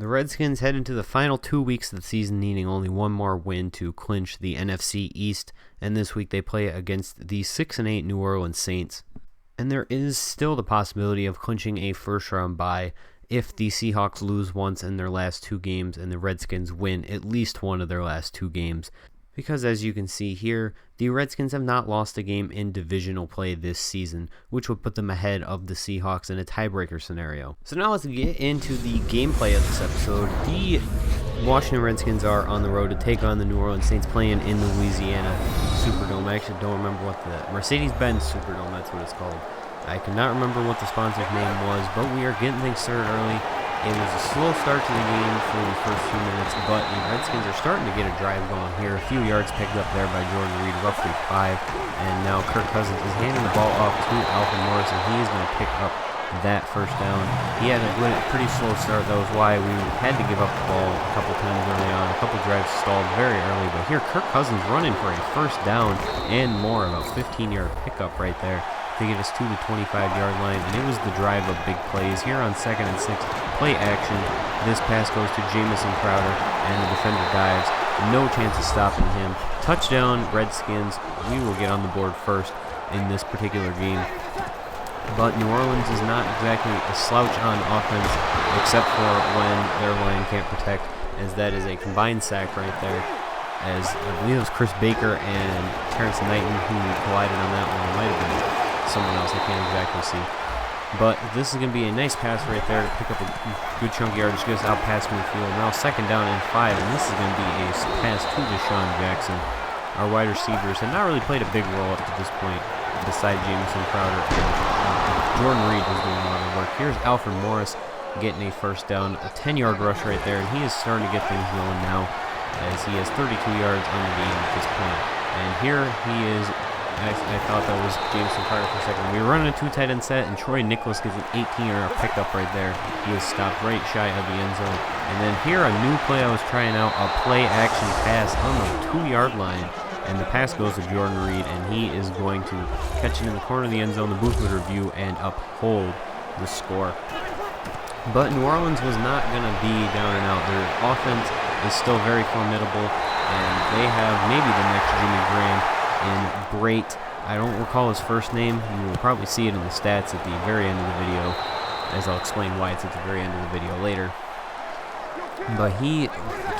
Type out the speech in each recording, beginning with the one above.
The Redskins head into the final 2 weeks of the season needing only one more win to clinch the NFC East, and this week they play against the 6-8 New Orleans Saints. And there is still the possibility of clinching a first-round bye if the Seahawks lose once in their last 2 games and the Redskins win at least one of their last 2 games. Because as you can see here, the Redskins have not lost a game in divisional play this season, which would put them ahead of the Seahawks in a tiebreaker scenario. So now let's get into the gameplay of this episode. The Washington Redskins are on the road to take on the New Orleans Saints playing in the Louisiana Superdome. I actually don't remember what the Mercedes-Benz Superdome, that's what it's called. I cannot remember what the sponsor's name was, but we are getting things started early. It was a slow start to the game for the first few minutes, but the Redskins are starting to get a drive going here. A few yards picked up there by Jordan Reed, roughly 5. And now Kirk Cousins is handing the ball off to Alfred Morris, and he is going to pick up that first down. He had a pretty slow start. That was why we had to give up the ball a couple times early on. A couple drives stalled very early, but here Kirk Cousins running for a first down and more, about 15-yard pickup right there to get us to the 25-yard line, and it was the drive of big plays. Here on 2nd and 6, play action. This pass goes to Jamison Crowder, and the defender dives. No chance of stopping him. Touchdown, Redskins. We will get on the board first in this particular game. But New Orleans is not exactly a slouch on offense, except for when their line can't protect, as that is a combined sack right there. As I believe it was Chris Baker and Terrence Knighton who collided on that one. It might have been someone else, I can't exactly see. But this is going to be a nice pass right there to pick up a good chunk of yardage, just out past midfield. Now 2nd down and 5, and this is going to be a pass to Deshaun Jackson. Our wide receivers have not really played a big role up to this point, beside Jamison Crowder. Jordan Reed was doing a lot of work. Here's Alfred Morris getting a first down, a 10-yard rush right there, and he is starting to get things going now, as he has 32 yards on the game at this point. And here he is. I thought that was Jamison Crowder for a second. We were running a 2 tight end set, and Troy Nicholas gets an 18-yard pickup right there. He was stopped right shy of the end zone. And then here, a new play I was trying out, a play-action pass on the 2-yard line. And the pass goes to Jordan Reed, and he is going to catch it in the corner of the end zone, the booth would review, and uphold the score. But New Orleans was not going to be down and out. Their offense is still very formidable, and they have maybe the next Jimmy Graham in great. I don't recall his first name. You will probably see it in the stats at the very end of the video, as I'll explain why it's at the very end of the video later. But he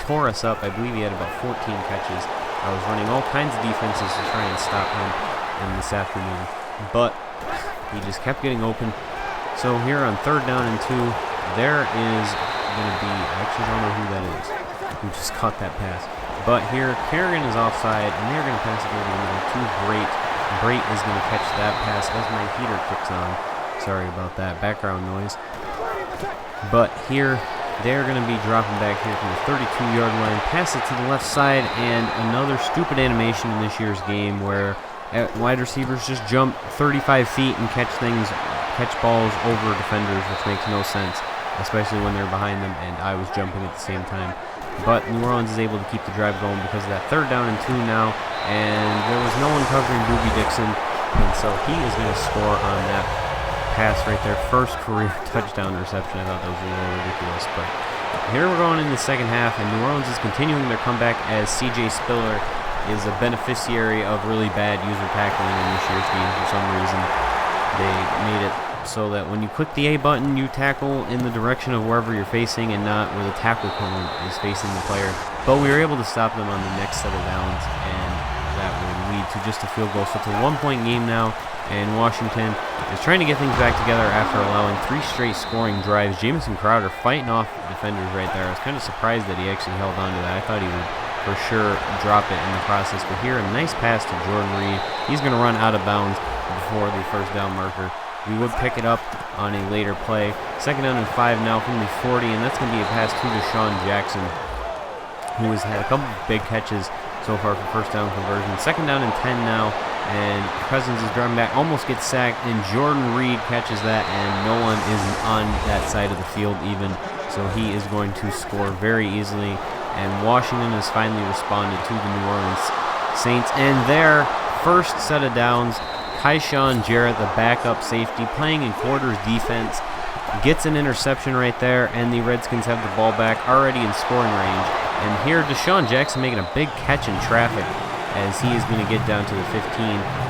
tore us up. I believe he had about 14 catches. I was running all kinds of defenses to try and stop him in this afternoon, but he just kept getting open. So here on 3rd down and 2, there is going to be, I actually don't know who that is, who just caught that pass. But here, Kerrigan is offside, and they're going to pass it over the middle to Brait. Brait is going to catch that pass as my heater kicks on. Sorry about that background noise. But here, they're going to be dropping back here from the 32-yard line, pass it to the left side, and another stupid animation in this year's game where wide receivers just jump 35 feet and catch balls over defenders, which makes no sense, especially when they're behind them, and I was jumping at the same time. But New Orleans is able to keep the drive going because of that 3rd down and 2 now, and there was no one covering Boobie Dixon, and so he is going to score on that pass right there. First career touchdown reception. I thought that was a little ridiculous, but here we're going in the second half, and New Orleans is continuing their comeback as C.J. Spiller is a beneficiary of really bad user tackling in this year's game for some reason. They made it so that when you click the A button, you tackle in the direction of wherever you're facing and not where the tackle cone is facing the player. But we were able to stop them on the next set of downs, and that would lead to just a field goal. So it's a 1-point game now, and Washington is trying to get things back together after allowing 3 straight scoring drives. Jamison Crowder fighting off defenders right there. I was kind of surprised that he actually held on to that. I thought he would for sure drop it in the process. But here, a nice pass to Jordan Reed. He's going to run out of bounds before the first down marker. We would pick it up on a later play. 2nd down and 5 now from the 40, and that's going to be a pass to Deshaun Jackson, who has had a couple big catches so far for first down conversion. 2nd down and 10 now, and Cousins is driving back, almost gets sacked, and Jordan Reed catches that, and no one is on that side of the field even, so he is going to score very easily. And Washington has finally responded to the New Orleans Saints, and their first set of downs, Kyshawn Jarrett, the backup safety, playing in quarters defense, gets an interception right there, and the Redskins have the ball back already in scoring range. And here, Deshaun Jackson making a big catch in traffic as he is going to get down to the 15.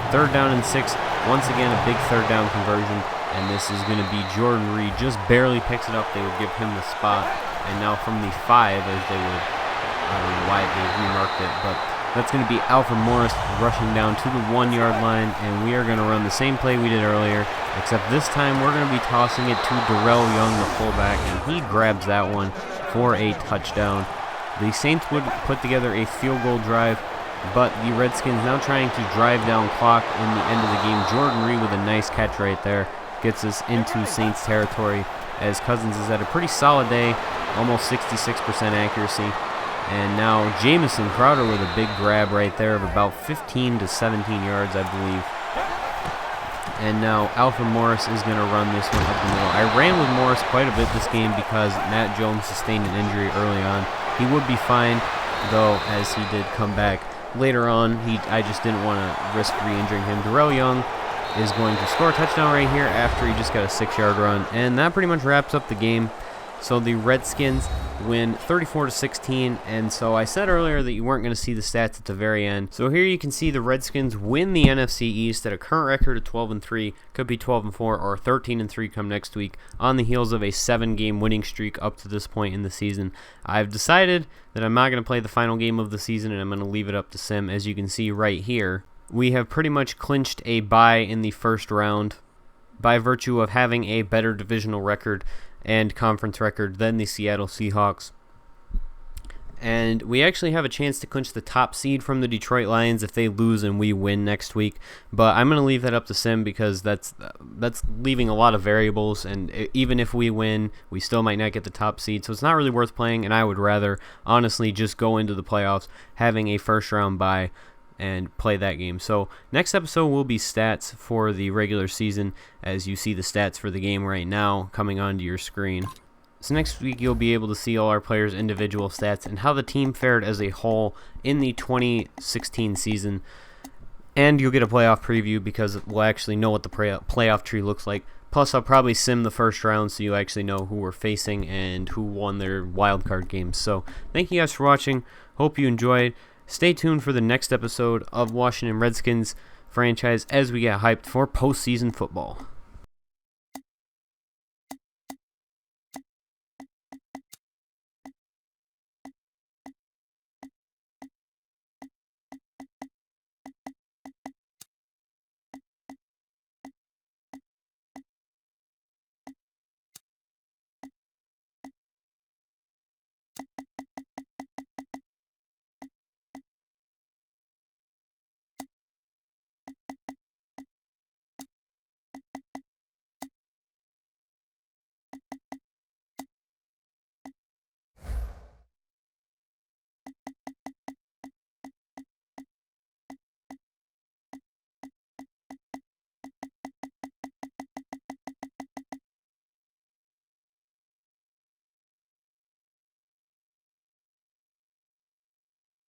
3rd down and 6. Once again, a big 3rd down conversion. And this is going to be Jordan Reed. Just barely picks it up. They would give him the spot. And now from the 5, as they would, I don't know why they remarked it, but that's going to be Alfred Morris rushing down to the 1-yard line. And we are going to run the same play we did earlier, except this time we're going to be tossing it to Darrell Young, the fullback, and he grabs that one for a touchdown. The Saints would put together a field goal drive, but the Redskins now trying to drive down clock in the end of the game. Jordan Reed with a nice catch right there gets us into Saints territory, as Cousins has had a pretty solid day, almost 66% accuracy. And now Jamison Crowder with a big grab right there of about 15 to 17 yards, I believe. And now Alfred Morris is going to run this one up the middle. I ran with Morris quite a bit this game because Matt Jones sustained an injury early on. He would be fine, though, as he did come back later on. I just didn't want to risk re-injuring him. Darrell Young is going to score a touchdown right here after he just got a 6-yard run. And that pretty much wraps up the game. So the Redskins win 34-16, and so I said earlier that you weren't going to see the stats at the very end. So here you can see the Redskins win the NFC East at a current record of 12-3, could be 12-4 or 13-3 come next week, on the heels of a 7-game winning streak up to this point in the season. I've decided that I'm not going to play the final game of the season, and I'm going to leave it up to Sim. As you can see right here, we have pretty much clinched a bye in the first round by virtue of having a better divisional record and conference record than the Seattle Seahawks. And we actually have a chance to clinch the top seed from the Detroit Lions if they lose and we win next week. But I'm going to leave that up to Sim because that's leaving a lot of variables, and even if we win, we still might not get the top seed. So it's not really worth playing, and I would rather honestly just go into the playoffs having a first round bye and play that game. So next episode will be stats for the regular season, as you see the stats for the game right now coming onto your screen. So next week you'll be able to see all our players' individual stats and how the team fared as a whole in the 2016 season. And you'll get a playoff preview because we'll actually know what the playoff tree looks like. Plus I'll probably sim the first round so you actually know who we're facing and who won their wildcard games. So thank you guys for watching. Hope you enjoyed. Stay tuned for the next episode of Washington Redskins franchise as we get hyped for postseason football.